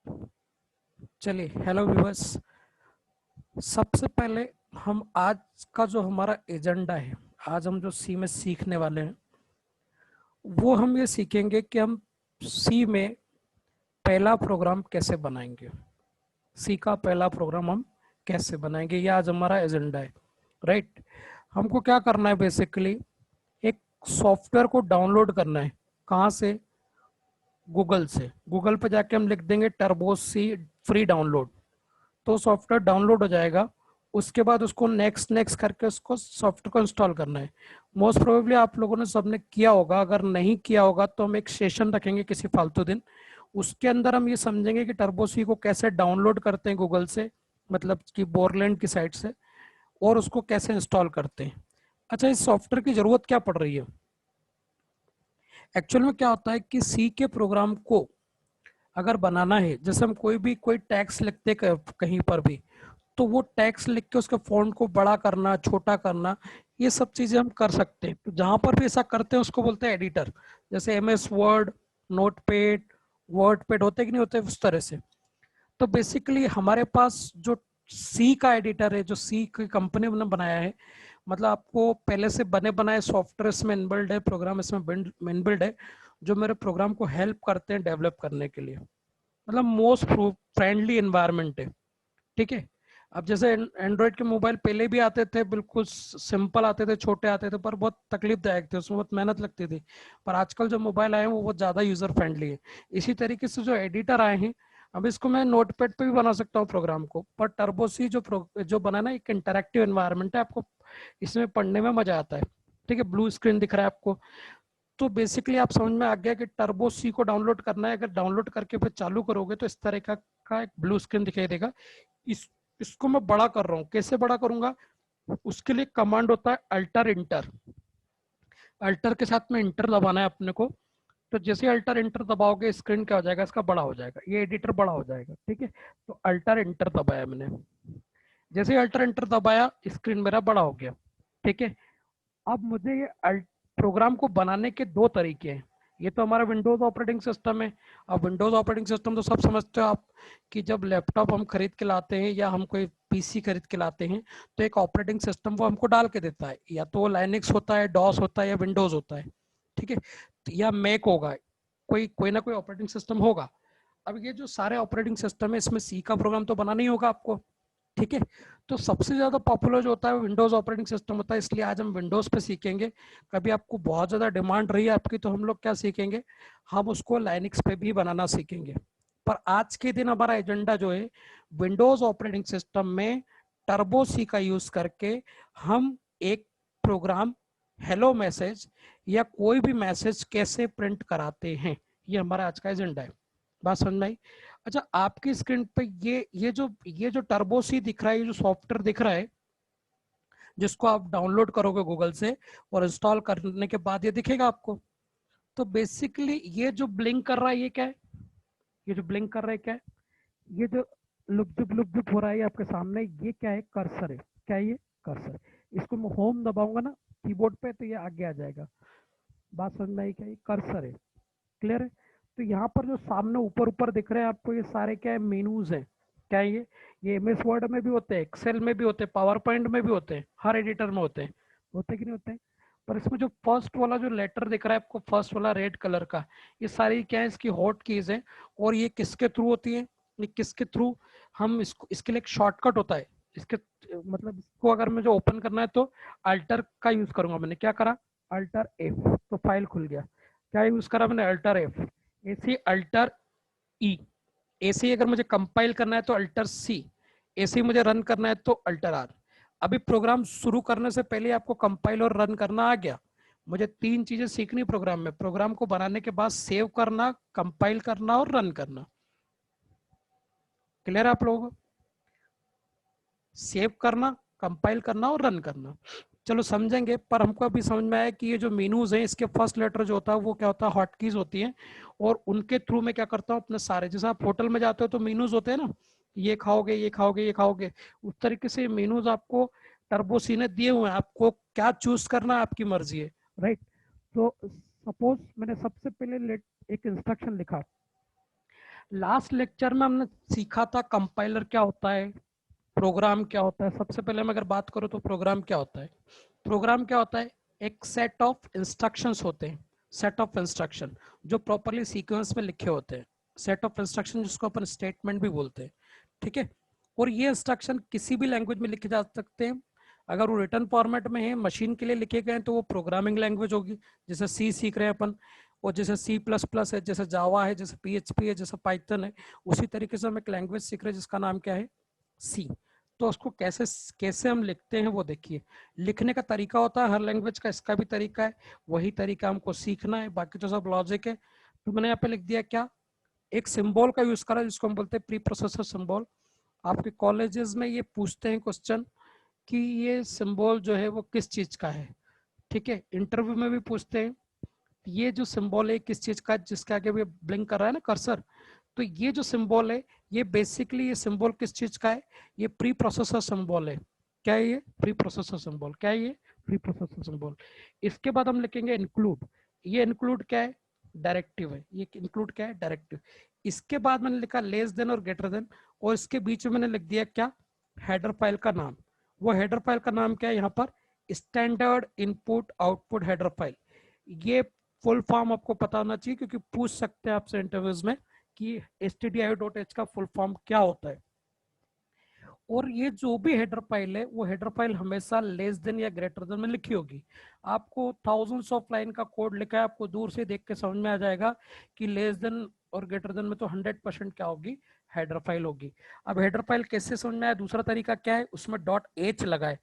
चलिए, hello viewers. सबसे पहले हम आज का जो हमारा एजेंडा है, आज हम जो सी में सीखने वाले हैं वो हम ये सीखेंगे कि हम सी में पहला प्रोग्राम कैसे बनाएंगे। सी का पहला प्रोग्राम हम कैसे बनाएंगे, ये आज हमारा एजेंडा है। राइट। हमको क्या करना है, बेसिकली एक सॉफ्टवेयर को डाउनलोड करना है। कहाँ से? गूगल से। गूगल पे जाके हम लिख देंगे टर्बो सी फ्री डाउनलोड, तो सॉफ्टवेयर डाउनलोड हो जाएगा। उसके बाद उसको नेक्स्ट नेक्स्ट करके उसको सॉफ्टवेयर को इंस्टॉल करना है। मोस्ट प्रोबेबली आप लोगों ने सबने किया होगा, अगर नहीं किया होगा तो हम एक सेशन रखेंगे किसी फालतू दिन, उसके अंदर हम ये समझेंगे कि टर्बोसी को कैसे डाउनलोड करते हैं गूगल से, मतलब कि बोरलैंड की साइट से, और उसको कैसे इंस्टॉल करते हैं। अच्छा, इस सॉफ्टवेयर की जरूरत क्या पड़ रही है? एक्चुअल में क्या होता है कि सी के प्रोग्राम को अगर बनाना है, जैसे हम कोई टैक्स लिखते कहीं पर भी, तो वो टेक्स्ट लिख के उसके फॉन्ट को बड़ा करना, छोटा करना, ये सब चीजें हम कर सकते हैं। तो जहां पर भी ऐसा करते हैं उसको बोलते हैं एडिटर। जैसे MS वर्ड, नोटपैड, वर्डपैड होते कि नहीं होते, उस तरह से। तो बेसिकली हमारे पास जो सी का एडिटर है, जो सी की कंपनी ने बनाया है, मतलब आपको पहले से बने बनाए सॉफ्टवेयर इसमें इनबिल्ड है, प्रोग्राम इसमें इनबिल्ड है, जो मेरे प्रोग्राम को हेल्प करते हैं डेवलप करने के लिए। मतलब मोस्ट फ्रेंडली एनवायरनमेंट है। ठीक है। अब जैसे एंड्रॉइड के मोबाइल पहले भी आते थे, बिल्कुल सिंपल आते थे, छोटे आते थे, पर बहुत तकलीफदायक थे, उसमें बहुत मेहनत लगती थी। पर आजकल जो मोबाइल आए हैं वो बहुत ज़्यादा यूज़र फ्रेंडली है। इसी तरीके से जो एडिटर आए हैं, अब इसको मैं नोटपैड पे भी बना सकता हूँ प्रोग्राम को, पर टर्बोसी जो बना ना, एक इंटरैक्टिव एनवायरनमेंट है, आपको इसमें पढ़ने में मजा आता है। ठीक है, ब्लू स्क्रीन दिख रहा है आपको। तो बेसिकली आप समझ में आ गया कि टर्बो सी को डाउनलोड करना है। अगर डाउनलोड करके फिर चालू करोगे तो इस तरह का एक ब्लू स्क्रीन दिखाई देगा। इस इसको मैं बड़ा कर रहा हूँ, कैसे बड़ा करूंगा? उसके लिए कमांड होता है अल्टर इंटर। अल्टर के साथ में इंटर दबाना है अपने को। तो जैसे अल्टर इंटर दबाओगे, स्क्रीन क्या हो जाएगा, इसका बड़ा हो जाएगा, ये एडिटर बड़ा हो जाएगा। ठीक है। तो अल्टर इंटर दबाया मैंने, जैसे ही अल्टर इंटर दबाया स्क्रीन मेरा बड़ा हो गया। ठीक है। अब मुझे ये प्रोग्राम को बनाने के दो तरीके हैं। ये तो हमारा विंडोज ऑपरेटिंग सिस्टम है। अब विंडोज ऑपरेटिंग सिस्टम तो सब समझते हो आप, कि जब लैपटॉप हम खरीद के लाते हैं या हम कोई PC खरीद के लाते हैं, तो एक ऑपरेटिंग सिस्टम वो हमको डाल के देता है, या तो वो लाइनिक्स होता है, डॉस होता है, या विंडोज होता है। ठीक है। या मैक होगा, कोई कोई ना कोई ऑपरेटिंग सिस्टम होगा। अब ये जो सारे ऑपरेटिंग सिस्टम है, इसमें सी का प्रोग्राम तो बनाना ही होगा आपको। ठीक है। तो सबसे ज्यादा पॉपुलर जो होता है विंडोज ऑपरेटिंग सिस्टम होता है, इसलिए आज हम विंडोज पे सीखेंगे। कभी आपको बहुत ज्यादा डिमांड रही है आपकी, तो हम लोग क्या सीखेंगे, हम उसको लाइनिक्स पे भी बनाना सीखेंगे। पर आज के दिन हमारा एजेंडा जो है, विंडोज ऑपरेटिंग सिस्टम में टर्बो सी का यूज करके हम एक प्रोग्राम, हेलो मैसेज या कोई भी मैसेज कैसे प्रिंट कराते हैं, ये हमारा आज का एजेंडा है। बात समझ में आई? अच्छा, आपकी स्क्रीन पे ये जो टर्बो सी दिख रहा है, ये जो सॉफ्टवेयर दिख रहा है, जिसको आप डाउनलोड करोगे गूगल से और इंस्टॉल करने के बाद ये दिखेगा आपको। तो बेसिकली ये जो ब्लिंक कर रहा है, ये क्या है? ये जो ब्लिंक कर रहा है क्या है? ये जो लुक जुक हो रहा है ये आपके सामने, ये क्या है? कर्सर है। क्या है ये? कर्सर। इसको मैं होम दबाऊंगा ना कीबोर्ड पे, तो ये आगे आ जाएगा। बात समझ में आई? क्या ये कर्सर है? क्लियर है? तो यहाँ पर जो सामने ऊपर ऊपर दिख रहे हैं आपको, ये सारे क्या है? मेनूज हैं। क्या है ये MS वर्ड में भी होते हैं, एक्सेल में भी होते हैं, पावर पॉइंट में भी होते हैं, हर एडिटर में होते हैं। होते कि नहीं होते हैं? पर इसमें जो फर्स्ट वाला जो लेटर दिख रहा है आपको, फर्स्ट वाला रेड कलर का, ये सारी क्या है? इसकी हॉट कीज है। और ये किसके थ्रू होती है? ये किसके थ्रू? हम इसको, इसके लिए एक शॉर्टकट होता है इसके, मतलब इसको अगर मुझे ओपन करना है तो अल्टर का यूज करूंगा। मैंने क्या करा? अल्टर F, तो फाइल खुल गया। क्या यूज करा मैंने? Alter F। ऐसे अल्टर E। ऐसे अगर मुझे कंपाइल करना है तो अल्टर C। ऐसे मुझे रन करना है तो अल्टर R। अभी प्रोग्राम शुरू करने से पहले आपको कंपाइल और रन करना आ गया। मुझे तीन चीजें सीखनी प्रोग्राम में, प्रोग्राम को बनाने के बाद सेव करना, कंपाइल करना और रन करना। क्लियर है आप लोगों को? सेव करना, कंपाइल करना और रन करना, चलो समझेंगे। पर हमको अभी समझ में आया कि ये जो मेनूज हैं, इसके फर्स्ट लेटर जो होता है वो क्या होता है? हॉट कीज होती हैं। और उनके थ्रू मैं क्या करता हूँ, अपने सारे, जैसे आप होटल में जाते हो तो मेनूज होते हैं ना, ये खाओगे, ये खाओगे, ये खाओगे, उस तरीके से मेनूज आपको टर्बो सी ने दिए हुए हैं। आपको क्या चूज करना है आपकी मर्जी है। राइट। तो सपोज मैंने सबसे पहले एक इंस्ट्रक्शन लिखा, लास्ट लेक्चर में हमने सीखा था कंपाइलर क्या होता है, प्रोग्राम क्या होता है। सबसे पहले मैं अगर बात करूँ तो प्रोग्राम क्या होता है। प्रोग्राम क्या होता है, एक सेट ऑफ इंस्ट्रक्शंस होते हैं, सेट ऑफ इंस्ट्रक्शन जो प्रॉपरली सीक्वेंस में लिखे होते हैं, सेट ऑफ इंस्ट्रक्शन जिसको अपन स्टेटमेंट भी बोलते हैं, ठीक है। और ये इंस्ट्रक्शन किसी भी लैंग्वेज में लिखे जा सकते हैं। अगर वो रिटर्न फॉर्मेट में है, मशीन के लिए लिखे गए हैं, तो वो प्रोग्रामिंग लैंग्वेज होगी, जैसे सी सीख रहे हैं अपन, और जैसे सी प्लस प्लस है, जैसे जावा है, जैसे PHP है, जैसे पाइथन है, उसी तरीके से हम एक लैंग्वेज सीख रहे हैं जिसका नाम क्या है, सी। तो उसको कैसे कैसे हम लिखते हैं वो देखिए। लिखने का तरीका होता है हर लैंग्वेज का, इसका भी तरीका है, वही तरीका हमको सीखना है, बाकी तो सब लॉजिक है। तो मैंने यहाँ पे लिख दिया क्या, एक सिंबल का यूज करा जिसको हम बोलते हैं प्री प्रोसेसर सिंबल। आपके कॉलेजेस में ये पूछते हैं क्वेश्चन कि ये सिंबल जो है वो किस चीज का है, ठीक है। इंटरव्यू में भी पूछते हैं ये जो सिंबल है किस चीज का है, जिसके आगे भी ब्लिंक कर रहा है ना कर्सर, तो ये जो सिंबल है ये बेसिकली, ये सिंबल किस चीज का है, ये प्री प्रोसेसर सिंबल है। क्या है ये, प्री प्रोसेसर सिंबल। क्या है ये, प्री प्रोसेसर सिंबल। इसके बाद हम लिखेंगे इंक्लूड। ये इंक्लूड क्या है, डायरेक्टिव है। ये इंक्लूड क्या है, डायरेक्टिव। इसके बाद मैंने लिखा लेस देन और ग्रेटर देन, और इसके बीच में मैंने लिख दिया क्या, हेडर फाइल का नाम। वो हेडर फाइल का नाम क्या है यहाँ पर, standard input output header file. ये फुल फॉर्म आपको पता होना चाहिए, क्योंकि पूछ सकते हैं आपसे इंटरव्यूज में कि stdio.h का फुल फॉर्म क्या होता है। और ये जो भी हेडर फाइल है वो हेडर फाइल हमेशा लेस देन या ग्रेटर देन में लिखी होगी। आपको थाउजेंड्स ऑफ लाइन का कोड लिखा है, आपको दूर से देख के समझ में आ जाएगा कि लेस देन और ग्रेटर देन में तो 100% क्या होगी, हेडर फाइल होगी। अब हेडर फाइल कैसे समझ में आया, दूसरा तरीका क्या है, उसमें .h लगाए।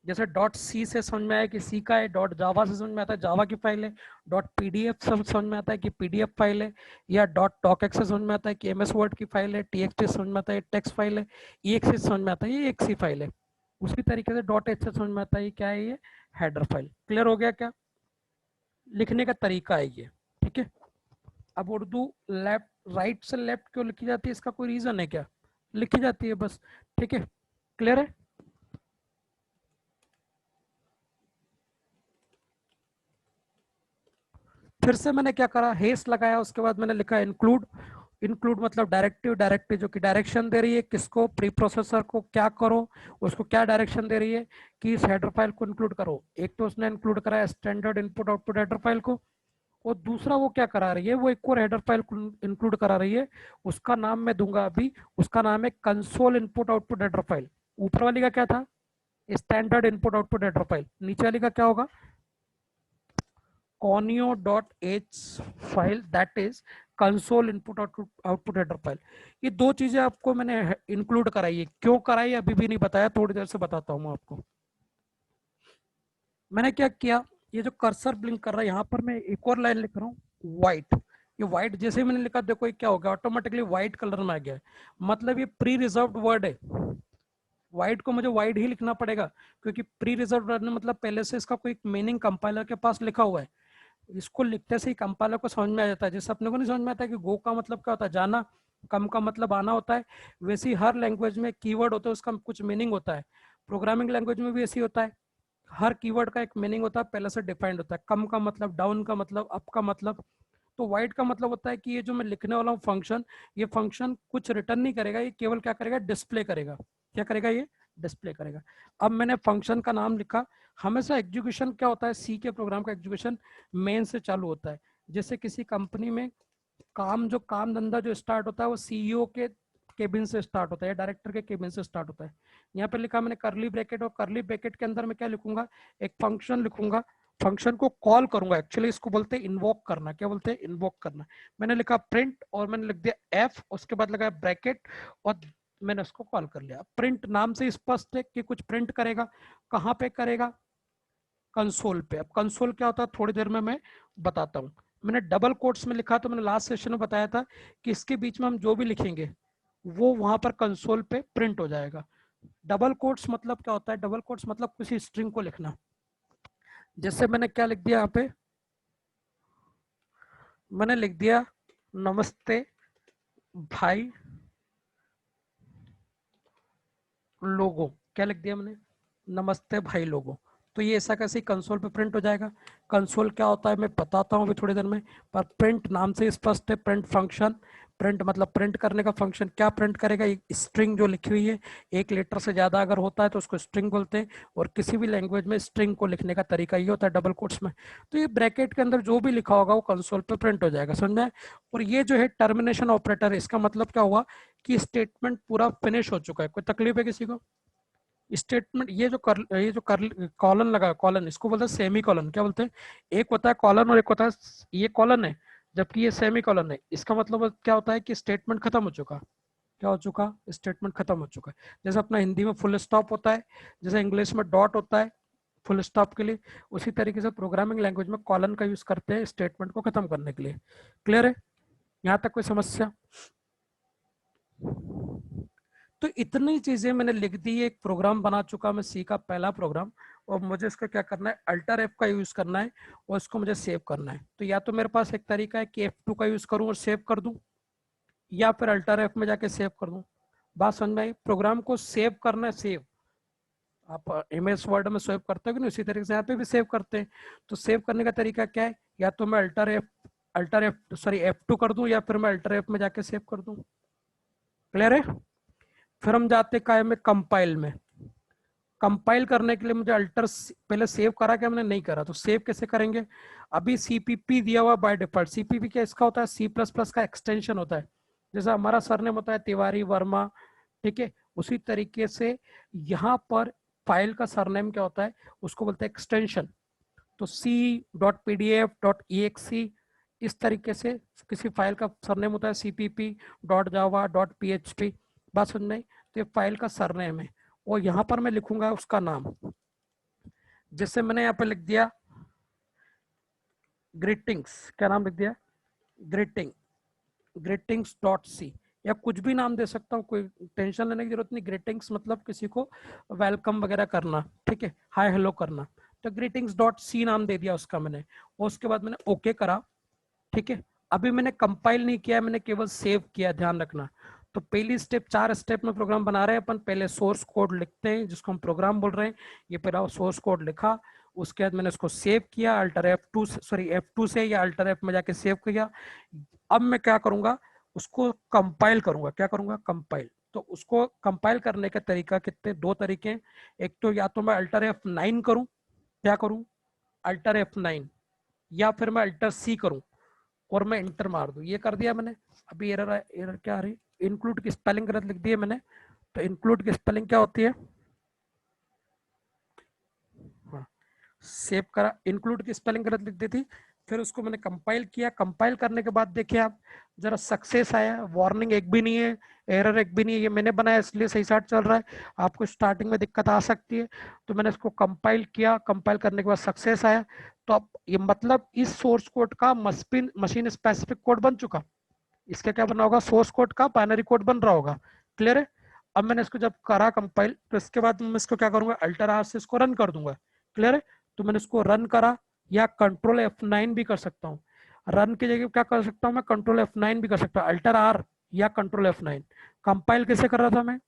जैसे .c से समझ में आया कि सी का है, .java से समझ में आता है जावा की फाइल है, .pdf से समझ में आता है कि पीडीएफ फाइल है, या .docx से समझ में आता है कि MS वर्ड की फाइल है, txt से समझ में आता है टेक्स्ट फाइल है, exe से समझ में आता है ये एक सी फाइल है। उसी तरीके से .h से समझ में आता है क्या है, ये हेडर फाइल। क्लियर हो गया क्या, लिखने का तरीका है ये, ठीक है। अब उर्दू लेफ्ट, राइट से लेफ्ट क्यों लिखी जाती है, इसका कोई रीजन है क्या, लिखी जाती है बस, ठीक है। क्लियर है। फिर से मैंने क्या करा, हेस लगाया, उसके बाद मैंने लिखा इंक्लूड। इंक्लूड मतलब डायरेक्टिव, डायरेक्टिव जो कि डायरेक्शन दे रही है किसको, प्री प्रोसेसर को, क्या करो, उसको क्या डायरेक्शन दे रही है कि इस हेडर फाइल को इंक्लूड करो। एक तो उसने इंक्लूड करा है standard input output header file को, और दूसरा वो क्या करा रही है, वो एक और हेडर फाइल इंक्लूड करा रही है, उसका नाम मैं दूंगा अभी, उसका नाम है console input output header file. ऊपर वाली का क्या था, standard input output header file, नीचे वाली का क्या होगा, conio.h file, that is console input output header file. ये दो चीजें आपको मैंने इंक्लूड कराई है, क्यों कराई अभी भी नहीं बताया, थोड़ी देर से बताता हूँ मैं आपको। मैंने क्या किया, ये जो कर्सर ब्लिंक कर रहा है यहाँ पर मैं एक और लाइन लिख रहा हूँ, व्हाइट। ये व्हाइट जैसे ही मैंने लिखा, देखो ये क्या हो गया, ऑटोमेटिकली व्हाइट कलर में आ गया है। मतलब ये प्री रिजर्व्ड वर्ड है, व्हाइट को मुझे व्हाइट ही लिखना पड़ेगा, क्योंकि प्री रिजर्व्ड वर्ड मतलब पहले से इसका कोई मीनिंग कंपाइलर के पास लिखा हुआ है। इसको लिखते से ही कंपाइलर को समझ में आ जाता है। जैसे अपने को नहीं समझ में आता है कि गो का मतलब क्या होता है, जाना, कम का मतलब आना होता है, वैसे ही हर लैंग्वेज में कीवर्ड होता है, उसका कुछ मीनिंग होता है। प्रोग्रामिंग लैंग्वेज में भी ऐसी होता है, हर कीवर्ड का एक मीनिंग होता है, पहले से डिफाइंड होता है। कम का मतलब, डाउन का मतलब, अप का मतलब। तो वाइट का मतलब होता है कि ये जो मैं लिखने वाला हूँ फंक्शन, ये फंक्शन कुछ रिटर्न नहीं करेगा, ये केवल क्या करेगा, डिस्प्ले करेगा। क्या करेगा ये, डिस्प्ले करेगा। अब मैंने फंक्शन का नाम लिखा। हमेशा एग्जीक्यूशन क्या होता है, सी के प्रोग्राम का एग्जीक्यूशन मेन से चालू होता है। जैसे किसी कंपनी में काम, जो काम धंधा जो स्टार्ट होता है वो सीईओ के केबिन से स्टार्ट होता है, डायरेक्टर के केबिन से स्टार्ट होता है। यहाँ पे लिखा मैंने करली ब्रैकेट, और करली ब्रैकेट के अंदर मैं क्या लिखूंगा, एक फंक्शन लिखूंगा, फंक्शन को कॉल करूंगा। एक्चुअली इसको बोलते हैं इन्वोक करना। क्या बोलते हैं, इन्वोक करना। मैंने लिखा प्रिंट, और मैंने लिख दिया एफ, उसके बाद लगाया ब्रैकेट, और मैंने उसको कॉल कर लिया। प्रिंट नाम से स्पष्ट है कि कुछ प्रिंट करेगा। कहाँ पे करेगा, कंसोल पे। अब कंसोल क्या होता है थोड़ी देर में मैं बताता हूँ। मैंने डबल कोट्स में लिखा, तो मैंने लास्ट सेशन में बताया था कि इसके बीच में हम जो भी लिखेंगे वो वहां पर कंसोल पे प्रिंट हो जाएगा। डबल कोट्स मतलब क्या होता है, डबल कोट्स मतलब किसी स्ट्रिंग को लिखना। जैसे मैंने क्या लिख दिया यहाँ पे, मैंने लिख दिया नमस्ते भाई लोगों। क्या लिख दिया मैंने, नमस्ते भाई लोगों। तो ये ऐसा कैसे कंसोल पे प्रिंट हो जाएगा। कंसोल क्या होता है मैं बताता हूँ अभी थोड़ी देर में, पर प्रिंट नाम से स्पष्ट है, प्रिंट फंक्शन। प्रिंट मतलब प्रिंट करने का फंक्शन। क्या प्रिंट करेगा? एक स्ट्रिंग जो लिखी हुई है, एक लेटर से ज्यादा अगर होता है तो उसको स्ट्रिंग बोलते हैं, और किसी भी लैंग्वेज में स्ट्रिंग को लिखने का तरीका ये होता है डबल कोट्स में। तो ये ब्रैकेट के अंदर जो भी लिखा होगा वो कंसोल पे प्रिंट हो जाएगा, समझ में? और ये जो है टर्मिनेशन ऑपरेटर, इसका मतलब क्या हुआ कि स्टेटमेंट पूरा फिनिश हो चुका है। कोई तकलीफ है किसी को? स्टेटमेंट, ये जो कॉलन लगा, कॉलन इसको बोलते हैं सेमी कॉलन। क्या बोलते हैं? एक होता है कॉलन और एक होता है, ये कॉलन है जबकि ये सेमी कॉलन है। इसका मतलब क्या होता है कि स्टेटमेंट खत्म हो चुका। क्या हो चुका? स्टेटमेंट खत्म हो चुका है। जैसे अपना हिंदी में फुल स्टॉप होता है, जैसे इंग्लिश में डॉट होता है फुल स्टॉप के लिए, उसी तरीके से प्रोग्रामिंग लैंग्वेज में कॉलन का यूज करते हैं स्टेटमेंट को खत्म करने के लिए। क्लियर है? यहाँ तक कोई समस्या? तो इतनी चीजें मैंने लिख दी, एक प्रोग्राम बना चुका मैं, सी का पहला प्रोग्राम। और मुझे इसका क्या करना है, अल्टर एफ का यूज करना है और इसको मुझे सेव करना है। तो या तो मेरे पास एक तरीका है कि F2 का यूज करूं और सेव कर दूं, या फिर अल्टर एफ में जाके सेव कर दूं। बात समझ में आई? प्रोग्राम को सेव करना है, सेव आप इमेज वर्ड में सेव करते हो कि नहीं, उसी तरीके से यहाँ पे भी सेव करते हैं। तो सेव करने का तरीका क्या है? या तो मैं अल्टर एफ सॉरी F2 कर दूं, या फिर मैं अल्टर एफ में जाके सेव कर दूं। क्लियर है? फिर हम जाते काय में, कंपाइल में। कंपाइल करने के लिए मुझे अल्टर पहले सेव करा क्या मैंने? नहीं करा। तो सेव कैसे करेंगे? अभी सीपीपी दिया हुआ बाय डिफॉल्ट। सीपीपी क्या इसका होता है? सी प्लस प्लस का एक्सटेंशन होता है। जैसा हमारा सरनेम होता है तिवारी वर्मा, ठीक है, उसी तरीके से यहाँ पर फाइल का सरनेम क्या होता है, उसको बोलते हैं एक्सटेंशन। तो c.pdf.exe, इस तरीके से किसी फाइल का सरनेम होता है cpp.java.php। बात समझ में आई? तो ये फाइल का सरनेम है, और यहाँ पर मैं लिखूंगा उसका नाम। जैसे मैंने यहाँ पे लिख दिया ग्रीटिंग्स, क्या नाम लिख दिया? ग्रीटिंग, ग्रीटिंग्स डॉट सी, या कुछ भी नाम दे सकता हूँ, कोई टेंशन लेने की जरूरत नहीं। ग्रीटिंग्स मतलब किसी को वेलकम वगैरह करना, ठीक है, हाय हेलो करना। तो ग्रीटिंग्स डॉट सी नाम दे दिया उसका मैंने, और उसके बाद मैंने ओके करा, ठीक है। अभी मैंने कंपाइल नहीं किया, मैंने केवल सेव किया, ध्यान रखना। तो पहली स्टेप, 4 स्टेप में प्रोग्राम बना रहे हैं अपन। पहले सोर्स कोड लिखते हैं जिसको हम प्रोग्राम बोल रहे हैं। ये पहला सोर्स कोड लिखा, उसके बाद मैंने उसको सेव किया अल्टर F2 सॉरी F2 से, या अल्टर F में जाके सेव किया। अब मैं क्या करूंगा, उसको कंपाइल करूंगा। क्या करूंगा? कंपाइल। तो उसको कंपाइल करने का तरीका कितने, 2 तरीके हैं। एक तो या तो मैं अल्टर F9 करूं, क्या करूं, अल्टर F9, या फिर मैं अल्टर C करूं और मैं इंटर मार दूं। ये कर दिया मैंने। अभी एरर क्या आ रही, इंक्लूड की स्पेलिंग गलत लिख दी है मैंने। तो इंक्लूड की स्पेलिंग क्या होती है? हाँ, सेव करा, इंक्लूड की स्पेलिंग गलत लिख दी थी। फिर उसको मैंने कंपाइल किया। कंपाइल करने के बाद देखिए आप, जरा सक्सेस आया, वार्निंग एक भी नहीं है, एरर एक भी नहीं है। ये मैंने बनाया इसलिए सही साथ चल रहा है, आपको स्टार्टिंग में दिक्कत आ सकती है। तो मैंने इसको कंपाइल किया, कंपाइल करने के बाद सक्सेस आया। तो अब ये मतलब इस सोर्स कोड का मशीन स्पेसिफिक कोड बन चुका। इसका क्या बना होगा, सोर्स कोड का बाइनरी कोड बन रहा होगा। क्लियर है? अब मैंने इसको जब करा कंपाइल, तो इसके बाद मैं इसको क्या करूंगा, अल्टर आर से इसको रन कर दूंगा। क्लियर है? तो मैंने इसको रन करा, या कंट्रोल F9 भी कर सकता हूँ। रन की जगह क्या कर सकता हूँ मैं, कंट्रोल F9 भी कर सकता हूँ, अल्टर आर या कंट्रोल F9। कंपाइल कैसे कर रहा था मैं,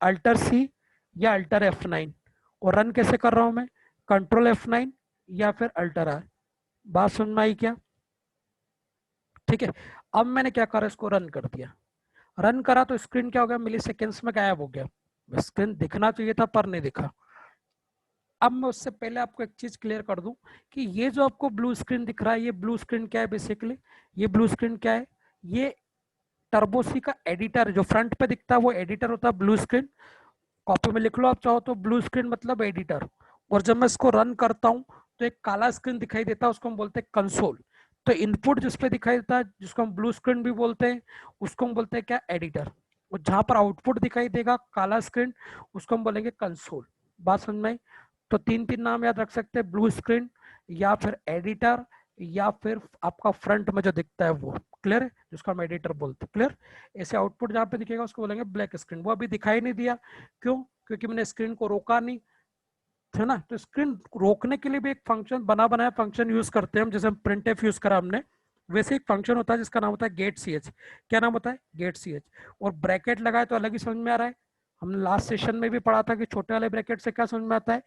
अल्टर सी या अल्टर F9, और रन कैसे कर रहा हूँ मैं, कंट्रोल F9 या फिर अल्टर आर। बात समझ में आई क्या? ठीक है। अब मैंने क्या करा, इसको रन कर दिया। रन करा तो स्क्रीन क्या हो गया, मिली सेकेंड्स में गायब हो गया। स्क्रीन दिखना चाहिए था पर नहीं दिखा। अब मैं उससे पहले आपको एक चीज क्लियर कर दूं कि ये जो आपको ब्लू स्क्रीन दिख रहा है, ये ब्लू स्क्रीन क्या है बेसिकली, ये ब्लू स्क्रीन क्या है, ये टर्बोसी का एडिटर जो फ्रंट पे दिखता है वो एडिटर होता है ब्लू स्क्रीन। कॉपी में लिख लो आप चाहो तो, ब्लू स्क्रीन मतलब एडिटर। और जब मैं इसको रन करता हूँ तो एक काला स्क्रीन दिखाई देता है, उसको हम बोलते हैं कंसोल। तो इनपुट जिसपे दिखाई देता है, जिसको हम ब्लू स्क्रीन भी बोलते हैं, उसको हम बोलते हैं क्या, एडिटर। और जहां पर आउटपुट दिखाई देगा काला स्क्रीन, उसको हम बोलेंगे कंसोल। बात समझ में आई? तो 3 नाम याद रख सकते हैं, ब्लू स्क्रीन या फिर एडिटर, या फिर आपका फ्रंट में जो दिखता है वो। क्लियर है? जिसको हम एडिटर बोलते हैं। क्लियर? ऐसे आउटपुट जहां पे दिखेगा उसको बोलेंगे ब्लैक स्क्रीन। वो अभी दिखाई नहीं दिया, क्यों? क्योंकि मैंने स्क्रीन को रोका नहीं, है ना। तो स्क्रीन रोकने के लिए भी एक फंक्शन, बना बनाया फंक्शन यूज करते हैं हम। जैसे हम प्रिंट एफ यूज करा हमने, वैसे एक फंक्शन होता है जिसका नाम होता है गेट सी एच। क्या नाम होता है? गेट सी एच। और ब्रैकेट लगाए तो अलग ही समझ में आ रहा है। हमने लास्ट सेशन में भी पढ़ा था कि छोटे वाले ब्रैकेट से क्या समझ में आता है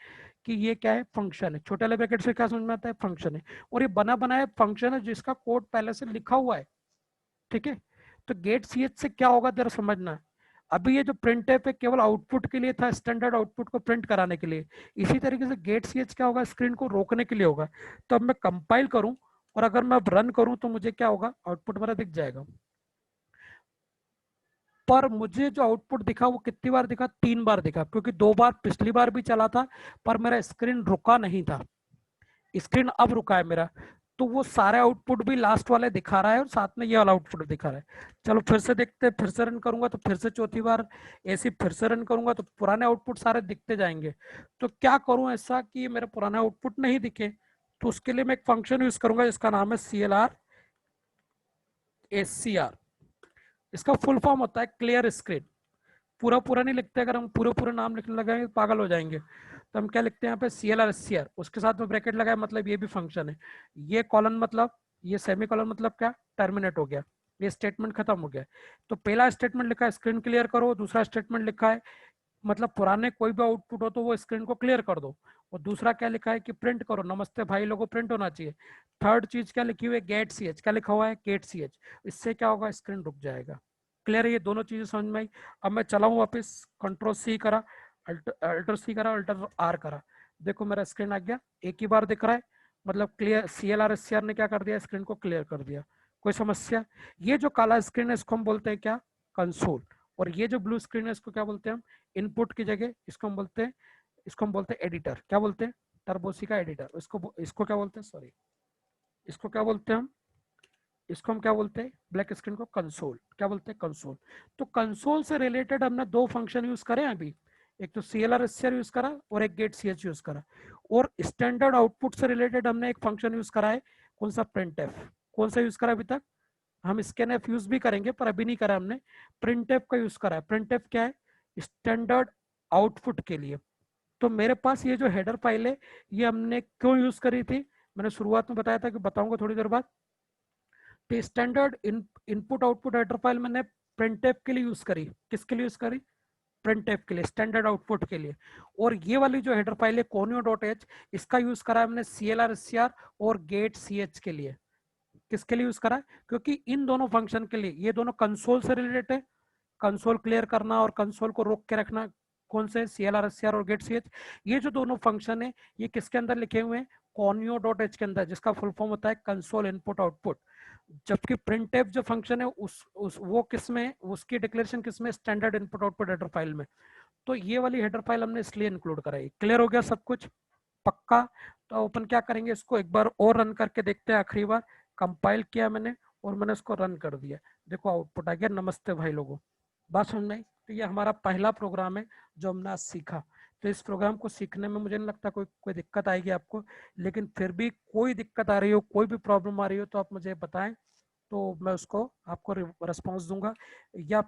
कि ये क्या है, फंक्शन है। छोटे वाले ब्रैकेट से क्या समझ में आता है, फंक्शन है। और ये बना बनाया फंक्शन है जिसका कोड पहले से लिखा हुआ है, ठीक है। तो गेट सी एच से क्या होगा जरा समझना है। अभी ये जो प्रिंट है केवल आउटपुट के लिए था, स्टैंडर्ड आउटपुट को प्रिंट कराने के लिए। इसी तरीके से गेट सी एच क्या होगा, स्क्रीन को रोकने के लिए होगा। तो अब मैं कंपाइल करूं और अगर मैं अब रन करूं तो मुझे क्या होगा, आउटपुट मेरा दिख जाएगा। पर मुझे जो आउटपुट दिखा वो कितनी बार दिखा, 3 बार दिखा, क्योंकि 2 बार पिछली बार भी चला था पर मेरा स्क्रीन रुका नहीं था। स्क्रीन अब रुका है मेरा, तो वो सारे आउटपुट भी लास्ट वाले दिखा रहा है और साथ में ये वाला आउटपुट दिखा रहा है। चलो फिर से देखते हैं, फिर से रन करूंगा तो फिर से चौथी बार ऐसे फिर से रन करूंगा तो पुराने आउटपुट सारे दिखते जाएंगे। तो क्या करूं ऐसा कि मेरे पुराने आउटपुट नहीं दिखे, तो उसके लिए मैं एक फंक्शन यूज करूंगा जिसका नाम है CLR SCR। इसका फुल फॉर्म होता है क्लियर स्क्रीन। पूरा पूरा नहीं लिखते, अगर हम पूरे पूरे नाम लिखने लगाएंगे तो पागल हो जाएंगे। तो हम क्या लिखते हैं यहाँ पे CLR SCR, उसके साथ में ब्रैकेट लगाए, मतलब ये भी फंक्शन है। ये कॉलन मतलब, ये सेमी कॉलन मतलब क्या, टर्मिनेट हो गया, ये स्टेटमेंट खत्म हो गया। तो पहला स्टेटमेंट लिखा है स्क्रीन क्लियर करो, दूसरा स्टेटमेंट लिखा है मतलब पुराने कोई भी आउटपुट हो तो वो स्क्रीन को क्लियर कर दो, और दूसरा क्या लिखा है कि प्रिंट करो, नमस्ते भाई लोगों प्रिंट होना चाहिए। थर्ड चीज क्या लिखी हुई है, गेट सी एच, क्या लिखा हुआ है गेट सी एच। इससे क्या होगा, स्क्रीन रुक जाएगा। क्लियर है, ये दोनों चीजें समझ में आई। अब मैं चलाऊं वापिस, कंट्रोल सी करा, अल्टर सी करा, अल्टर आर करा, देखो मेरा स्क्रीन आ गया, एक ही बार दिख रहा है, मतलब क्लियर CLR SCR ने क्या कर दिया, स्क्रीन को क्लियर कर दिया। कोई समस्या? ये जो काला स्क्रीन है इसको हम बोलते हैं क्या, कंसोल। और ये जो ब्लू स्क्रीन है इसको क्या बोलते हैं हम, इनपुट की जगह इसको हम बोलते हैं, इसको हम बोलते हैं एडिटर। क्या बोलते हैं, टर्बोसी का एडिटर। इसको क्या बोलते हैं, सॉरी, इसको क्या बोलते हैं हम, इसको हम क्या बोलते हैं, ब्लैक स्क्रीन को कंसोल। क्या बोलते हैं, कंसोल। तो कंसोल से रिलेटेड हमने 2 फंक्शन यूज करे अभी, एक तो CLR SCR यूज करा और एक गेट CH यूज करा। और स्टैंडर्ड आउटपुट से रिलेटेड हमने एक फंक्शन यूज करा है, कौन सा, printf। कौन सा यूज करा अभी तक, हम scanf यूज भी करेंगे पर अभी नहीं करा हमने, printf का यूज करा है। printf क्या है, स्टैंडर्ड आउटपुट के लिए। तो मेरे पास ये जो हेडर फाइल है ये हमने क्यों यूज करी थी, मैंने शुरुआत में बताया था कि बताऊंगा थोड़ी देर बाद। तो standard input output header file मैंने printf के लिए यूज करी। किसके लिए यूज करी, printf के लिए, स्टैंडर्ड आउटपुट के लिए। और ये वाली जो हेडर फाइल है conio.h, इसका यूज करा हमने CLR SCR और गेट CH के लिए। किसके लिए यूज करा है, क्योंकि इन दोनों फंक्शन के लिए, ये दोनों कंसोल से रिलेटेड है, कंसोल क्लियर करना और कंसोल को रोक के रखना, कौन से, CLR SCR और गेट CH। ये जो दोनों फंक्शन है ये किसके अंदर लिखे हुए हैं, conio.h के अंदर, जिसका फुल फॉर्म होता है कंसोल इनपुट आउटपुट। जबकि printf जो फंक्शन है उस वो किसमें, उसकी डिक्लेरेशन किसमें, standard input output header file में। तो ये वाली हेडर फाइल हमने इसलिए इंक्लूड कराई। क्लियर हो गया सब कुछ, पक्का? तो ओपन क्या करेंगे, इसको एक बार और रन करके देखते हैं, आखिरी बार कंपाइल किया मैंने और मैंने इसको रन कर दिया, देखो आउटपुट आ गया, नमस्ते भाई लोगों। बात समझ में आई? तो ये हमारा पहला प्रोग्राम है जो हमने आज सीखा। तो इस प्रोग्राम को सीखने में मुझे नहीं लगता कोई दिक्कत आएगी आपको, लेकिन फिर भी कोई दिक्कत आ रही हो, कोई भी प्रॉब्लम आ रही हो तो आप मुझे बताएं, तो मैं उसको आपको रिस्पॉन्स दूंगा। या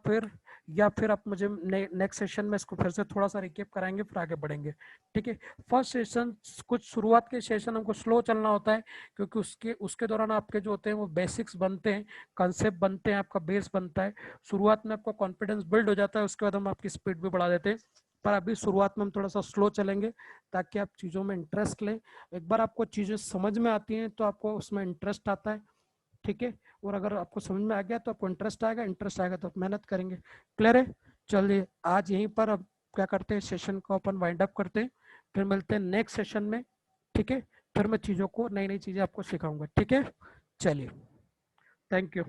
फिर आप मुझे नेक्स्ट सेशन में इसको फिर से थोड़ा सा रिकेप कराएंगे, फिर आगे बढ़ेंगे। ठीक है, फर्स्ट सेशन, कुछ शुरुआत के सेशन हमको स्लो चलना होता है, क्योंकि उसके दौरान आपके जो होते हैं वो बेसिक्स बनते हैं, कंसेप्ट बनते हैं, आपका बेस बनता है। शुरुआत में आपका कॉन्फिडेंस बिल्ड हो जाता है, उसके बाद हम आपकी स्पीड भी बढ़ा देते हैं। पर अभी शुरुआत में हम थोड़ा सा स्लो चलेंगे ताकि आप चीज़ों में इंटरेस्ट लें। एक बार आपको चीज़ें समझ में आती हैं तो आपको उसमें इंटरेस्ट आता है। ठीक है, और अगर आपको समझ में आ गया तो आपको इंटरेस्ट आएगा तो आप मेहनत करेंगे। क्लियर है? चलिए आज यहीं पर अब क्या करते हैं, सेशन को अपन वाइंड अप करते हैं, फिर मिलते हैं नेक्स्ट सेशन में। ठीक है, फिर मैं चीज़ों को, नई नई चीज़ें आपको सिखाऊंगा। ठीक है, चलिए, थैंक यू।